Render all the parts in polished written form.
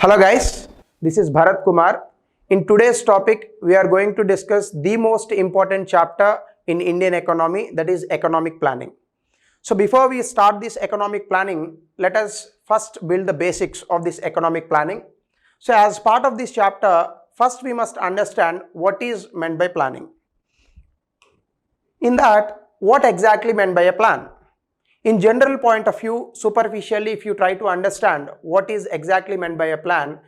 Hello guys, this is Bharat Kumar. In today's topic, we are going to discuss the most important chapter in Indian economy, that is economic planning. So before we start this economic planning, let us first build the basics of this economic planning. So as part of this chapter, first we must understand what is meant by planning. In that, what exactly meant by a plan? In general point of view, superficially, if you try to understand what is exactly meant by a plan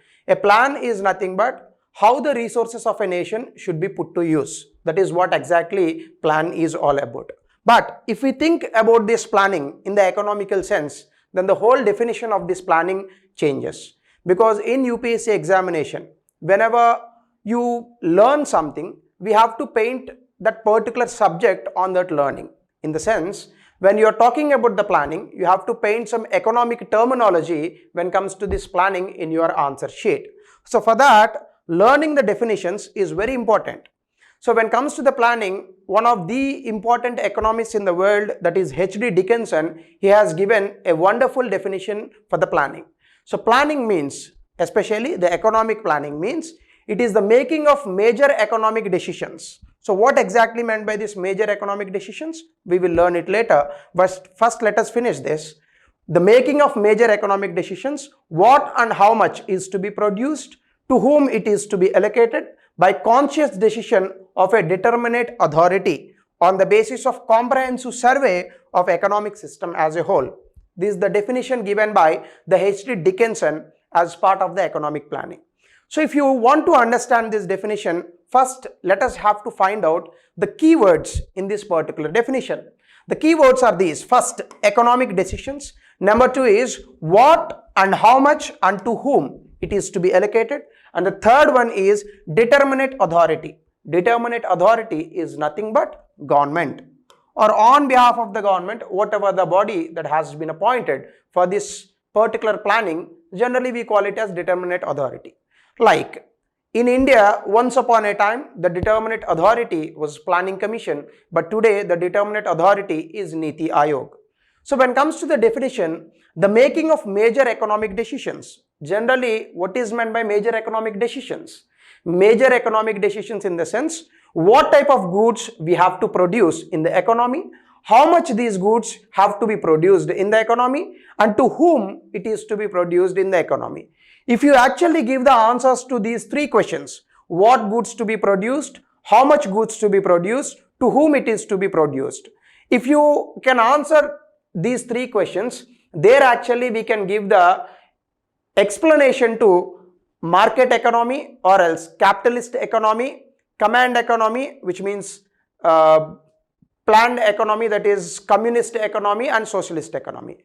is nothing but how the resources of a nation should be put to use. That is what exactly plan is all about. But if we think about this planning in the economical sense, then the whole definition of this planning changes. Because in UPSC examination, whenever you learn something, we have to paint that particular subject on that learning. In the sense, when you are talking about the planning, you have to paint some economic terminology when it comes to this planning in your answer sheet. So for that, learning the definitions is very important. So when it comes to the planning, one of the important economists in the world, that is H.D. Dickinson, he has given a wonderful definition for the planning. So planning means, especially the economic planning means, it is the making of major economic decisions. So what exactly meant by these major economic decisions? We will learn it later, but first let us finish this. The making of major economic decisions, what and how much is to be produced, to whom it is to be allocated by conscious decision of a determinate authority on the basis of comprehensive survey of economic system as a whole. This is the definition given by the H.D. Dickinson as part of the economic planning. So if you want to understand this definition, first let us have to find out the keywords in this particular definition. The keywords are these. First, economic decisions. Number two is what and how much and to whom it is to be allocated. And the third one is determinate authority. Determinate authority is nothing but government, or on behalf of the government, whatever the body that has been appointed for this particular planning, generally we call it as determinate authority. Like in India, once upon a time, the determinate authority was Planning Commission, but today the determinate authority is Niti Aayog. So when it comes to the definition, the making of major economic decisions, generally what is meant by major economic decisions? Major economic decisions in the sense, what type of goods we have to produce in the economy, how much these goods have to be produced in the economy, and to whom it is to be produced in the economy. If you actually give the answers to these three questions, what goods to be produced, how much goods to be produced, to whom it is to be produced. If you can answer these three questions, there actually we can give the explanation to market economy or else capitalist economy, command economy, which means planned economy, that is communist economy, and socialist economy.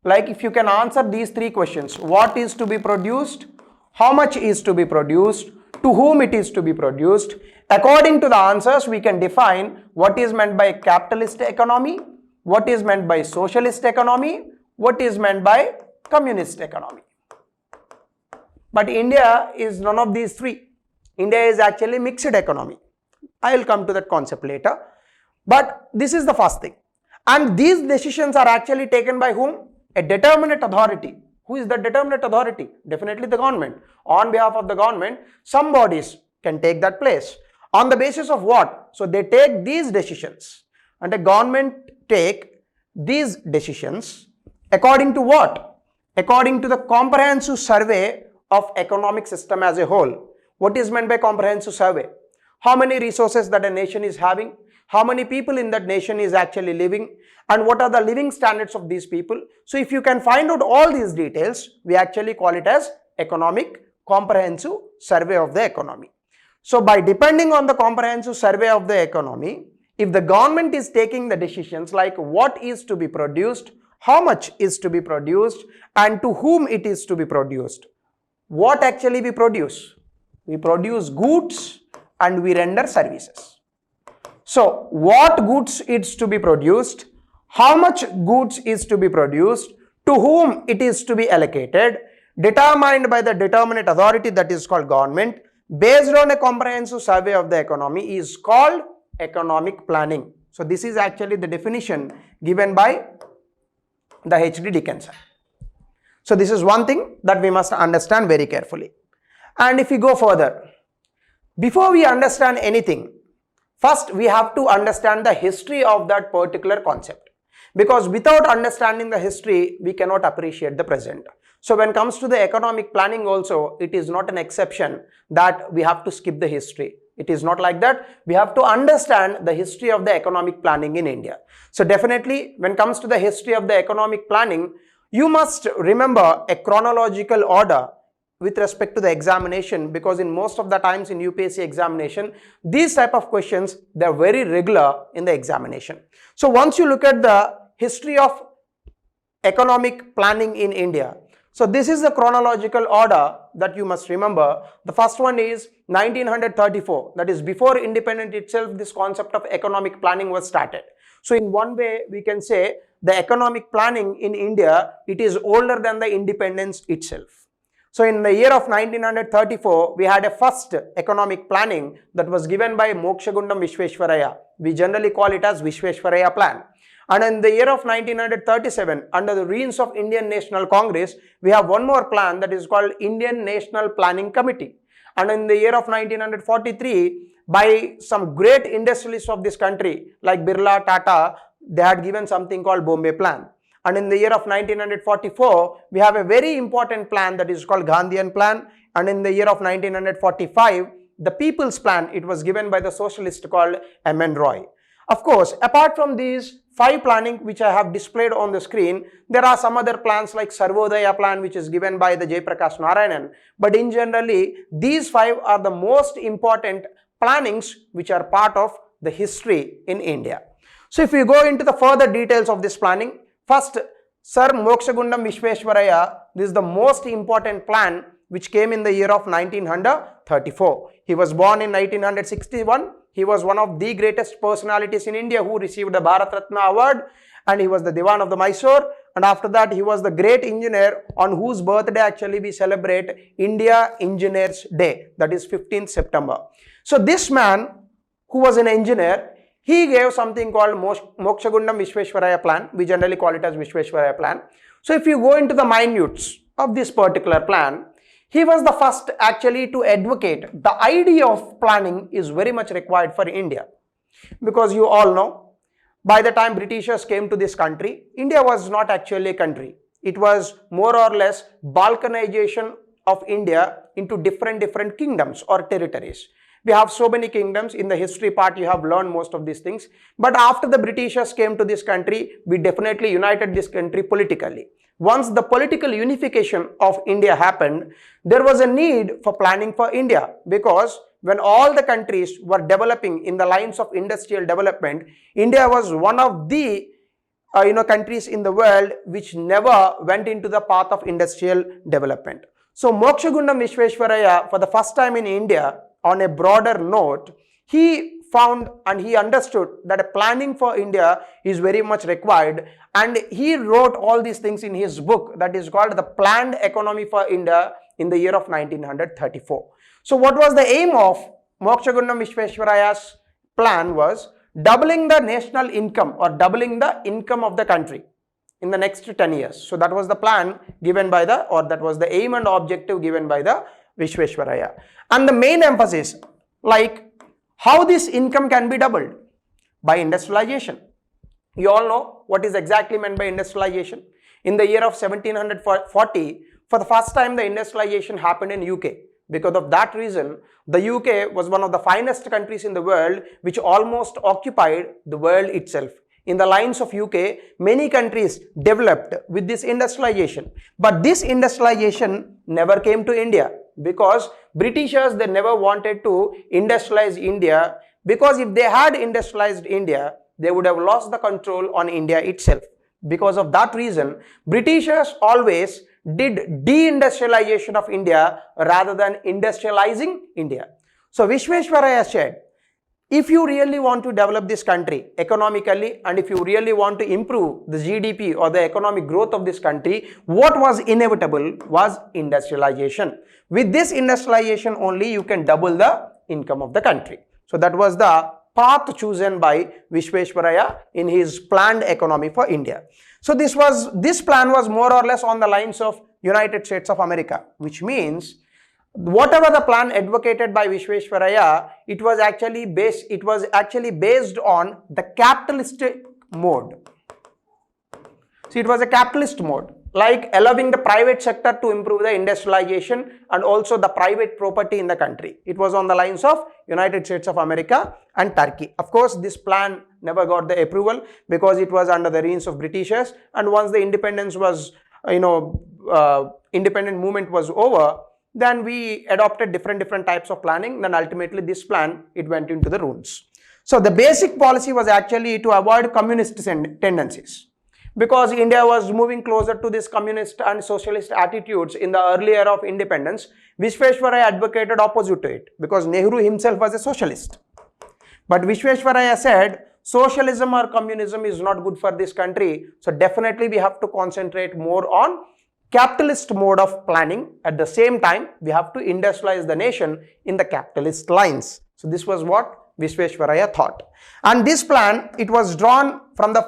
Like if you can answer these three questions, what is to be produced, how much is to be produced, to whom it is to be produced, according to the answers we can define what is meant by capitalist economy, what is meant by socialist economy, what is meant by communist economy. But India is none of these three. India is actually mixed economy. I will come to that concept later. But this is the first thing. And these decisions are actually taken by whom? A determinate authority. Who is the determinate authority? Definitely the government. On behalf of the government, some bodies can take that place. On the basis of what? So they take these decisions. And the government take these decisions according to what? According to the comprehensive survey of economic system as a whole. What is meant by comprehensive survey? How many resources that a nation is having? How many people in that nation is actually living, and what are the living standards of these people? So if you can find out all these details, we actually call it as economic comprehensive survey of the economy. So by depending on the comprehensive survey of the economy, if the government is taking the decisions like what is to be produced, how much is to be produced, and to whom it is to be produced, what actually we produce? We produce goods and we render services. So what goods is to be produced, how much goods is to be produced, to whom it is to be allocated, determined by the determinate authority, that is called government, based on a comprehensive survey of the economy, is called economic planning. So this is actually the definition given by the H.D. Dickinson. So this is one thing that we must understand very carefully. And if we go further, before we understand anything, first we have to understand the history of that particular concept. Because without understanding the history, we cannot appreciate the present. So when it comes to the economic planning also, it is not an exception that we have to skip the history. It is not like that. We have to understand the history of the economic planning in India. So definitely when it comes to the history of the economic planning, you must remember a chronological order with respect to the examination, because in most of the times in UPSC examination, these type of questions, they are very regular in the examination. So once you look at the history of economic planning in India, so this is the chronological order that you must remember. The first one is 1934, that is before independence itself, this concept of economic planning was started. So in one way we can say the economic planning in India, it is older than the independence itself. So in the year of 1934, we had a first economic planning that was given by Mokshagundam Visvesvaraya. We generally call it as Visvesvaraya Plan. And in the year of 1937, under the reins of Indian National Congress, we have one more plan that is called Indian National Planning Committee. And in the year of 1943, by some great industrialists of this country like Birla, Tata, they had given something called Bombay Plan. And in the year of 1944, we have a very important plan that is called Gandhian Plan. And in the year of 1945, the People's Plan, it was given by the socialist called M.N. Roy. Of course, apart from these 5 planning which I have displayed on the screen, there are some other plans like Sarvodaya Plan, which is given by the Jayaprakash Narayanan. But in generally, these 5 are the most important plannings which are part of the history in India. So if we go into the further details of this planning, first, Sir Mokshagundam Visvesvaraya, this is the most important plan which came in the year of 1934. He was born in 1961. He was one of the greatest personalities in India who received the Bharat Ratna Award, and he was the Diwan of the Mysore. And after that, he was the great engineer on whose birthday actually we celebrate India Engineers Day, that is 15th September. So this man who was an engineer, he gave something called Mokshagundam Visvesvaraya Plan. We generally call it as Visvesvaraya Plan. So if you go into the minutes of this particular plan, he was the first actually to advocate the idea of planning is very much required for India. Because you all know, by the time Britishers came to this country, India was not actually a country. It was more or less balkanization of India into different kingdoms or territories. We have so many kingdoms. In the history part, you have learned most of these things. But after the Britishers came to this country, we definitely united this country politically. Once the political unification of India happened, there was a need for planning for India, because when all the countries were developing in the lines of industrial development, India was one of the countries in the world which never went into the path of industrial development. So Mokshagundam Visvesvaraya, for the first time in India, on a broader note, he found and he understood that a planning for India is very much required, and he wrote all these things in his book that is called The Planned Economy for India in the year of 1934. So what was the aim of Mokshagundam Visvesvaraya's plan was doubling the national income or doubling the income of the country in the next 10 years. So that was the plan given by that was the aim and objective given by the Visvesvaraya. And the main emphasis, like how this income can be doubled by industrialization. You all know what is exactly meant by industrialization. In the year of 1740, for the first time the industrialization happened in UK. Because of that reason, the UK was one of the finest countries in the world which almost occupied the world itself. In the lines of UK, many countries developed with this industrialization. But this industrialization never came to India, because Britishers, they never wanted to industrialize India, because if they had industrialized India, they would have lost the control on India itself. Because of that reason, Britishers always did deindustrialization of India rather than industrializing India. So Visvesvaraya said, if you really want to develop this country economically, and if you really want to improve the GDP or the economic growth of this country, what was inevitable was industrialization. With this industrialization only, you can double the income of the country. So that was the path chosen by Visvesvaraya in his planned economy for India. So this plan was more or less on the lines of United States of America, which means whatever the plan advocated by Visvesvaraya, it was actually based on the capitalistic mode. See, it was a capitalist mode, like allowing the private sector to improve the industrialization and also the private property in the country. It was on the lines of United States of America and Turkey. Of course, this plan never got the approval because it was under the reigns of Britishers, and once the independence was, independent movement was over, then we adopted different types of planning. Then ultimately this plan, it went into the ruins. So the basic policy was actually to avoid communist tendencies, because India was moving closer to this communist and socialist attitudes in the early era of independence. Visvesvaraya advocated opposite to it, because Nehru himself was a socialist. But Visvesvaraya said, socialism or communism is not good for this country. So definitely we have to concentrate more on capitalist mode of planning. At the same time, we have to industrialize the nation in the capitalist lines. So this was what Visvesvaraya thought. And this plan, it was drawn from the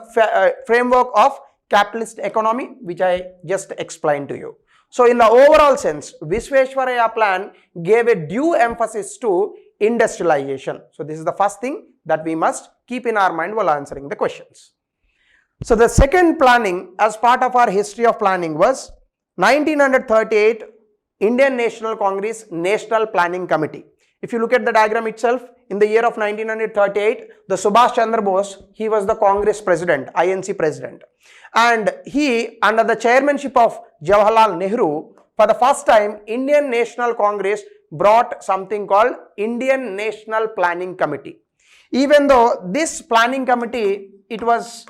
framework of capitalist economy, which I just explained to you. So in the overall sense, Visvesvaraya plan gave a due emphasis to industrialization. So this is the first thing that we must keep in our mind while answering the questions. So the second planning as part of our history of planning was 1938 Indian National Congress National Planning Committee. If you look at the diagram itself, in the year of 1938, the Subhash Chandra Bose, he was the Congress president, INC president. And he, under the chairmanship of Jawaharlal Nehru, for the first time, Indian National Congress brought something called Indian National Planning Committee. Even though this planning committee, it was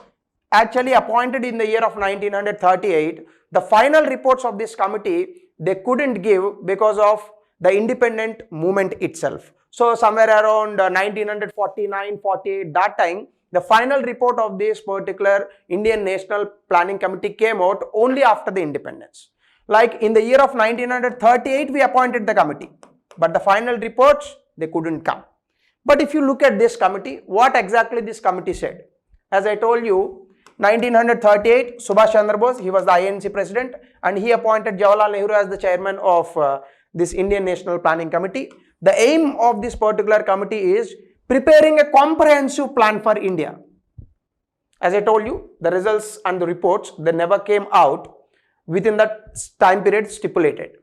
actually appointed in the year of 1938, the final reports of this committee, they couldn't give because of the independent movement itself. So somewhere around 1949-48, that time, the final report of this particular Indian National Planning Committee came out only after the independence. Like in the year of 1938, we appointed the committee, but the final reports, they couldn't come. But if you look at this committee, what exactly this committee said? As I told you, 1938, Subhash Chandra Bose, he was the INC president, and he appointed Jawaharlal Nehru as the chairman of this Indian National Planning Committee. The aim of this particular committee is preparing a comprehensive plan for India. As I told you, the results and the reports, they never came out within that time period stipulated.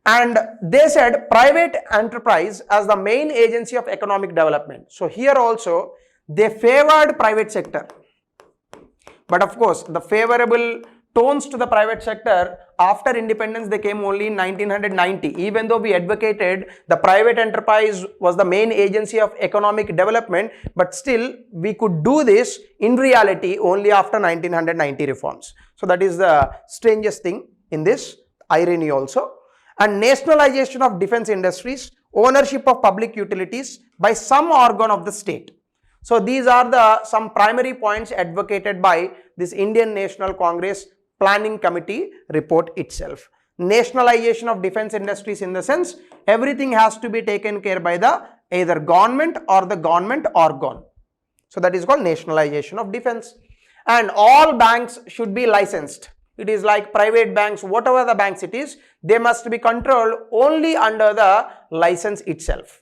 And they said private enterprise as the main agency of economic development. So here also, they favored private sector. But of course, the favorable tones to the private sector after independence, they came only in 1990. Even though we advocated the private enterprise was the main agency of economic development, but still we could do this in reality only after 1990 reforms. So that is the strangest thing in this irony also. And nationalization of defense industries, ownership of public utilities by some organ of the state. So these are some primary points advocated by this Indian National Congress Planning Committee report itself. Nationalization of defense industries in the sense, everything has to be taken care by the either government or the government organ. So that is called nationalization of defense. And all banks should be licensed. It is like private banks, whatever the banks it is, they must be controlled only under the license itself.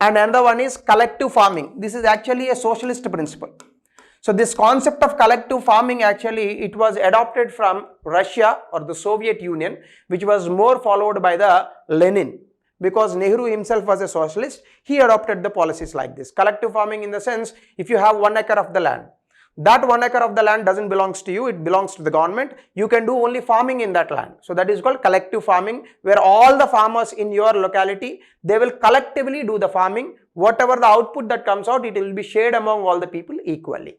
And another one is collective farming. This is actually a socialist principle. So this concept of collective farming, actually it was adopted from Russia or the Soviet Union, which was more followed by the Lenin. Because Nehru himself was a socialist, he adopted the policies like this. Collective farming in the sense, if you have 1 acre of the land, that 1 acre of the land doesn't belong to you, it belongs to the government. You can do only farming in that land. So that is called collective farming, where all the farmers in your locality, they will collectively do the farming. Whatever the output that comes out, it will be shared among all the people equally.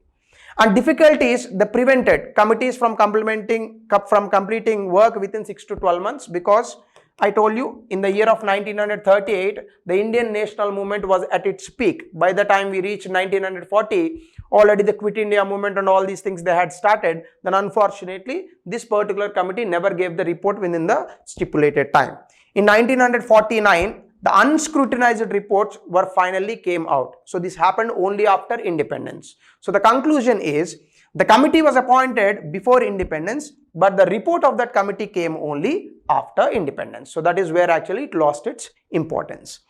And difficulties, they prevented committees from completing work within 6 to 12 months, because I told you in the year of 1938, the Indian national movement was at its peak. By the time we reached 1940, already the Quit India movement and all these things they had started. Then unfortunately, this particular committee never gave the report within the stipulated time. In 1949, The unscrutinized reports were finally came out. So this happened only after independence. So the conclusion is the committee was appointed before independence, but the report of that committee came only after independence. So that is where actually it lost its importance.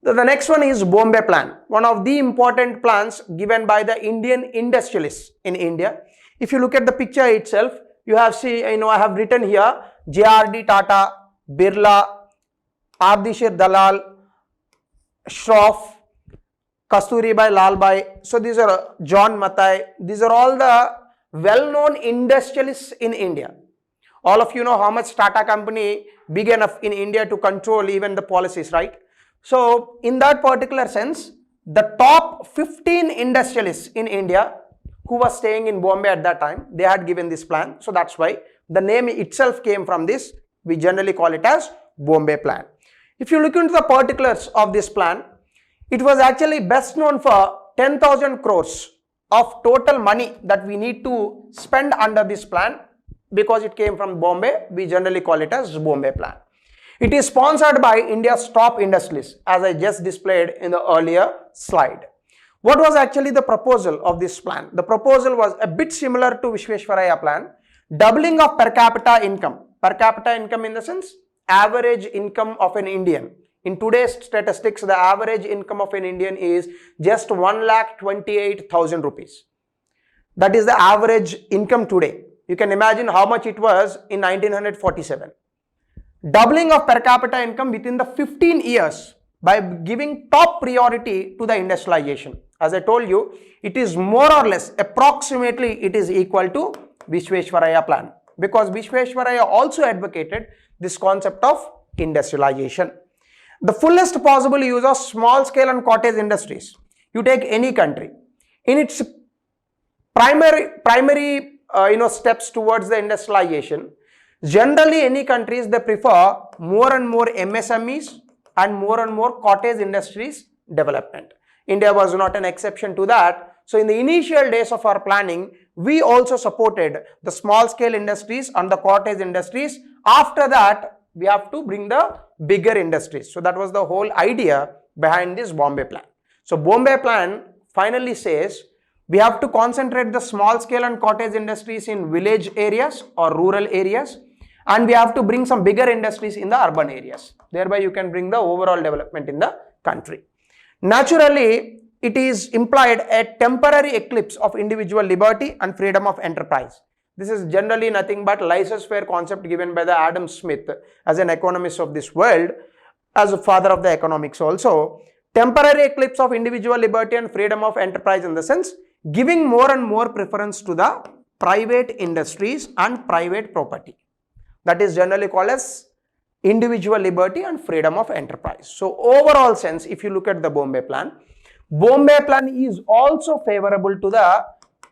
The next one is Bombay Plan, one of the important plans given by the Indian industrialists in India. If you look at the picture itself, you have I have written here J.R.D. Tata, Birla, Ardeshir Dalal, Shroff, Kasturibai Lalbai. So these are John Mathai. These are all the well-known industrialists in India. All of you know how much Tata company big enough in India to control even the policies, right? So in that particular sense, the top 15 industrialists in India who was staying in Bombay at that time, they had given this plan. So that's why the name itself came from this. We generally call it as Bombay Plan. If you look into the particulars of this plan, it was actually best known for 10,000 crores of total money that we need to spend under this plan. Because it came from Bombay, we generally call it as Bombay Plan. It is sponsored by India's top industrialists, as I just displayed in the earlier slide. What was actually the proposal of this plan? The proposal was a bit similar to Visvesvaraya plan, doubling of per capita income. Per capita income in the sense, average income of an Indian. In today's statistics, the average income of an Indian is just 1,28,000 rupees. That is the average income today. You can imagine how much it was in 1947. Doubling of per capita income within the 15 years by giving top priority to the industrialization. As I told you, it is more or less approximately it is equal to Visvesvaraya plan, because Visvesvaraya also advocated this concept of industrialization. The fullest possible use of small scale and cottage industries. You take any country in its primary steps towards the industrialization. Generally, any countries, they prefer more and more MSMEs and more cottage industries development. India was not an exception to that. So in the initial days of our planning, we also supported the small scale industries and the cottage industries. After that, we have to bring the bigger industries. So that was the whole idea behind this Bombay Plan. So Bombay Plan finally says we have to concentrate the small scale and cottage industries in village areas or rural areas, and we have to bring some bigger industries in the urban areas. Thereby you can bring the overall development in the country. Naturally, it is implied a temporary eclipse of individual liberty and freedom of enterprise. This is generally nothing but laissez-faire concept given by the Adam Smith as an economist of this world, as a father of the economics also. Temporary eclipse of individual liberty and freedom of enterprise in the sense giving more and more preference to the private industries and private property. That is generally called as individual liberty and freedom of enterprise. So overall sense, if you look at the Bombay Plan is also favorable to the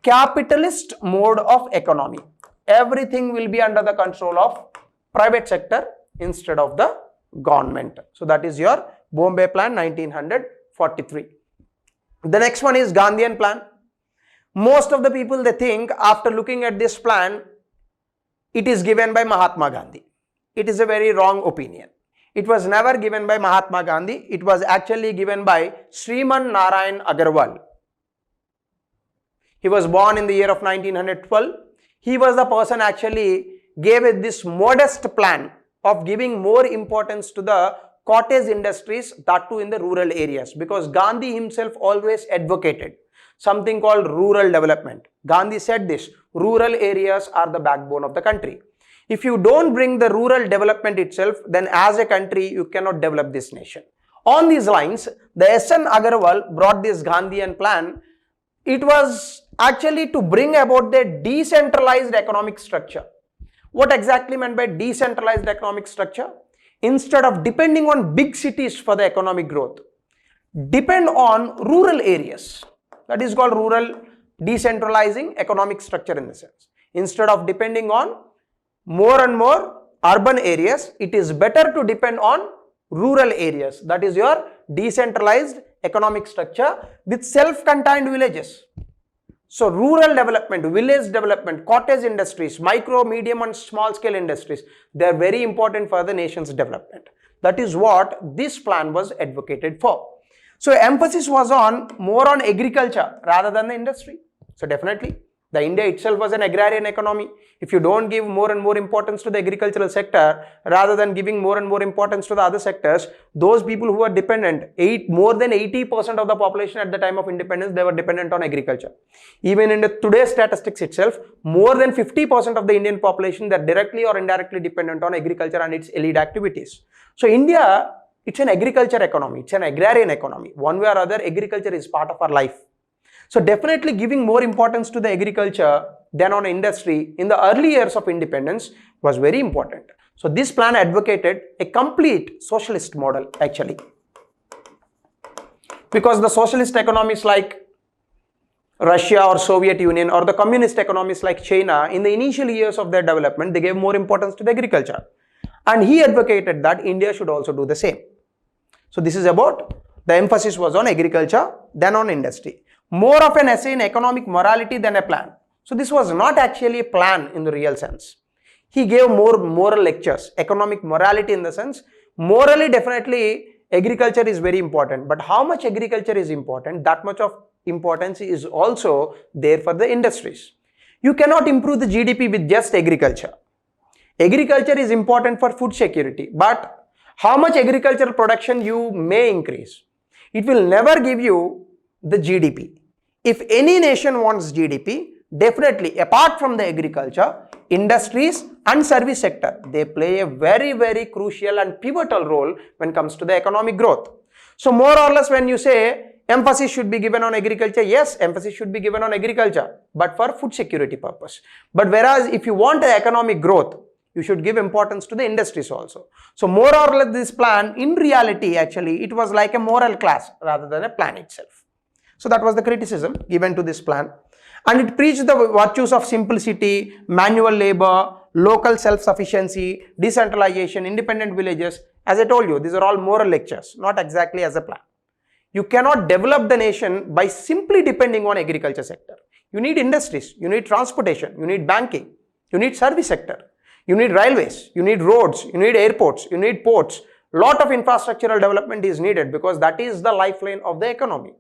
capitalist mode of economy. Everything will be under the control of private sector instead of the government. So that is your Bombay Plan 1943. The next one is Gandhian Plan. Most of the people, they think after looking at this plan, it is given by Mahatma Gandhi. It is a very wrong opinion. It was never given by Mahatma Gandhi. It was actually given by Sriman Narayan Agarwal. He was born in the year of 1912. He was the person actually gave it this modest plan of giving more importance to the cottage industries, that too in the rural areas, because Gandhi himself always advocated something called rural development. Gandhi said this, rural areas are the backbone of the country. If you don't bring the rural development itself, then as a country, you cannot develop this nation. On these lines, the S.N. Agarwal brought this Gandhian plan. It was actually to bring about the decentralized economic structure. What exactly meant by decentralized economic structure? Instead of depending on big cities for the economic growth, depend on rural areas. That is called rural decentralizing economic structure in the sense. Instead of depending on more and more urban areas, it is better to depend on rural areas. That is your decentralized economic structure with self-contained villages. So rural development, village development, cottage industries, micro, medium and small scale industries, they are very important for the nation's development. That is what this plan was advocated for. So emphasis was on more on agriculture rather than the industry. So definitely the India itself was an agrarian economy. If you don't give more and more importance to the agricultural sector rather than giving more and more importance to the other sectors, those people who are dependent, more than 80% of the population at the time of independence, they were dependent on agriculture. Even in today's statistics itself, more than 50% of the Indian population, they're directly or indirectly dependent on agriculture and its allied activities. So India, it's an agriculture economy, it's an agrarian economy. One way or other, agriculture is part of our life. So definitely giving more importance to the agriculture than on industry in the early years of independence was very important. So this plan advocated a complete socialist model actually. Because the socialist economies like Russia or Soviet Union or the communist economies like China, in the initial years of their development, they gave more importance to the agriculture. And he advocated that India should also do the same. So this is about the emphasis was on agriculture than on industry. More of an essay in economic morality than a plan. So this was not actually a plan in the real sense. He gave more moral lectures, economic morality in the sense, morally definitely agriculture is very important, but how much agriculture is important, that much of importance is also there for the industries. You cannot improve the GDP with just agriculture. Agriculture is important for food security, but how much agricultural production you may increase, it will never give you the GDP. If any nation wants GDP, definitely apart from the agriculture, industries and service sector, they play a very, very crucial and pivotal role when it comes to the economic growth. So more or less when you say emphasis should be given on agriculture, yes, emphasis should be given on agriculture, but for food security purpose. But whereas if you want the economic growth, you should give importance to the industries also. So more or less this plan, in reality actually, it was like a moral class rather than a plan itself. So that was the criticism given to this plan. And it preached the virtues of simplicity, manual labor, local self-sufficiency, decentralization, independent villages. As I told you, these are all moral lectures, not exactly as a plan. You cannot develop the nation by simply depending on agriculture sector. You need industries, you need transportation, you need banking, you need service sector, you need railways, you need roads, you need airports, you need ports. Lot of infrastructural development is needed because that is the lifeline of the economy.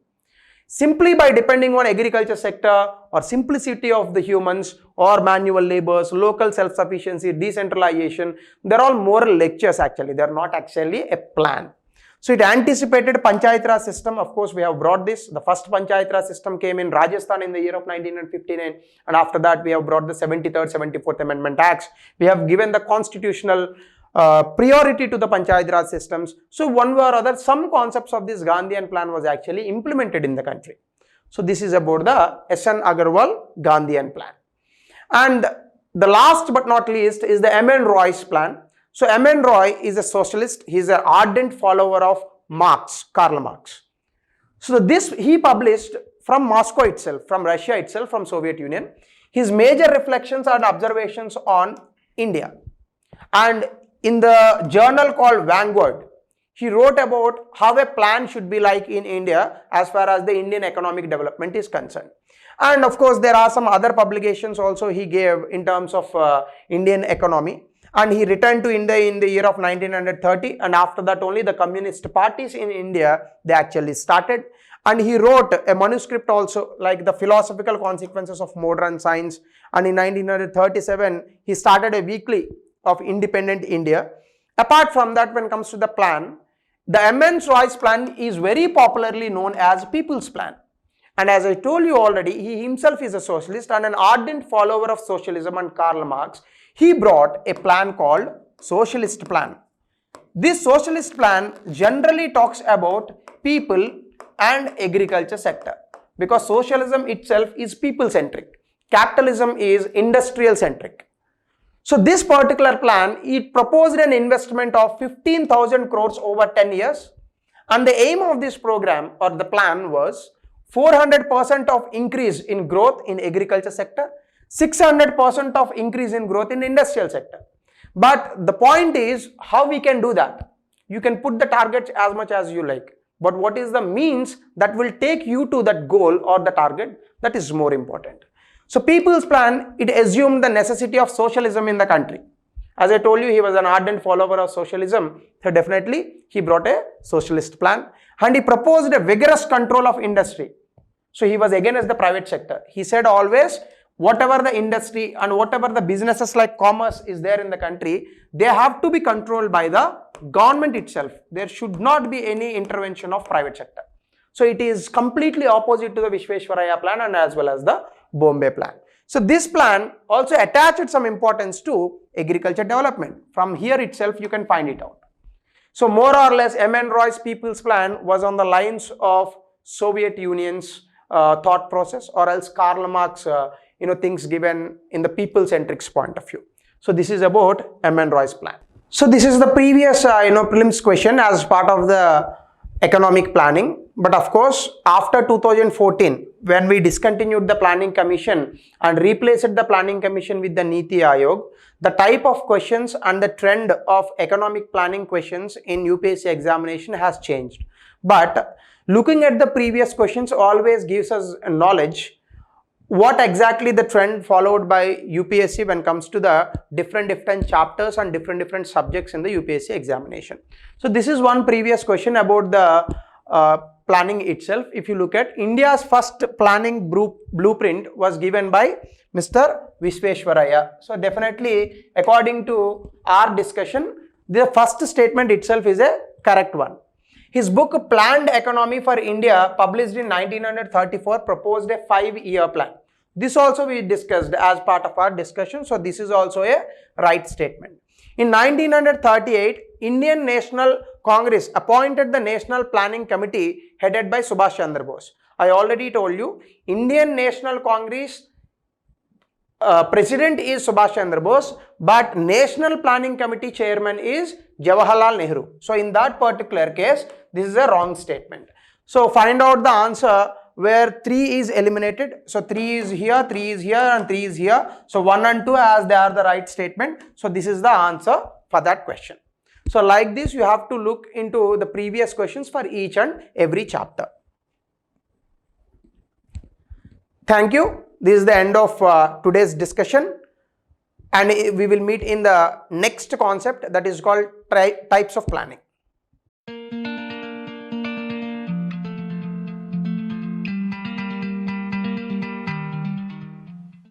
Simply by depending on agriculture sector or simplicity of the humans or manual labors, local self-sufficiency, decentralization, they're all moral lectures actually. They're not actually a plan. So it anticipated Panchayat Raj system. Of course, we have brought this. The first Panchayat Raj system came in Rajasthan in the year of 1959. And after that, we have brought the 73rd, 74th Amendment Acts. We have given the constitutional priority to the Panchayat Raj systems. So one way or other, some concepts of this Gandhian plan was actually implemented in the country. So this is about the S.N. Agarwal Gandhian plan. And the last but not least is the M.N. Roy's plan. So M.N. Roy is a socialist. He is an ardent follower of Marx, Karl Marx. So this he published from Moscow itself, from Russia itself, from Soviet Union, his major reflections and observations on India. And in the journal called Vanguard, he wrote about how a plan should be like in India as far as the Indian economic development is concerned. And of course, there are some other publications also he gave in terms of Indian economy. And he returned to India in the year of 1930. And after that only the communist parties in India, they actually started. And he wrote a manuscript also like the philosophical consequences of modern science. And in 1937, he started a weekly of independent India. Apart from that, when it comes to the plan, the M.N. Roy's plan is very popularly known as People's Plan. And as I told you already, he himself is a socialist and an ardent follower of socialism and Karl Marx. He brought a plan called Socialist Plan. This Socialist Plan generally talks about people and agriculture sector because socialism itself is people-centric. Capitalism is industrial-centric. So this particular plan, it proposed an investment of 15,000 crores over 10 years. And the aim of this program or the plan was 400% of increase in growth in agriculture sector, 600% of increase in growth in industrial sector. But the point is how we can do that. You can put the targets as much as you like. But what is the means that will take you to that goal or the target, that is more important. So People's Plan, it assumed the necessity of socialism in the country. As I told you, he was an ardent follower of socialism. So definitely he brought a socialist plan, and he proposed a vigorous control of industry. So he was against the private sector. He said always, whatever the industry and whatever the businesses like commerce is there in the country, they have to be controlled by the government itself. There should not be any intervention of private sector. So it is completely opposite to the Visvesvaraya plan and as well as the Bombay Plan. So this plan also attached some importance to agriculture development. From here itself you can find it out. So more or less M.N. Roy's People's Plan was on the lines of Soviet Union's thought process, or else Karl Marx things given in the people-centric point of view. So this is about M.N. Roy's plan. So this is the previous prelims question as part of the economic planning. But of course, after 2014, when we discontinued the planning commission and replaced the planning commission with the Niti Aayog, the type of questions and the trend of economic planning questions in UPSC examination has changed. But looking at the previous questions always gives us knowledge what exactly the trend followed by UPSC when it comes to the different chapters and different subjects in the UPSC examination. So this is one previous question about the planning itself. If you look at India's first planning blueprint was given by Mr. Visvesvaraya. So definitely according to our discussion, the first statement itself is a correct one. His book Planned Economy for India, published in 1934, proposed a 5-year plan. This also we discussed as part of our discussion. So this is also a right statement. In 1938, Indian National Congress appointed the National Planning Committee headed by Subhash Chandra Bose. I already told you, Indian National Congress president is Subhash Chandra Bose, but National Planning Committee chairman is Jawaharlal Nehru. So in that particular case, this is a wrong statement. So find out the answer where 3 is eliminated. So 3 is here, 3 is here and 3 is here. So 1 and 2 as they are the right statement. So this is the answer for that question. So like this, you have to look into the previous questions for each and every chapter. Thank you. This is the end of today's discussion, and we will meet in the next concept, that is called types of planning.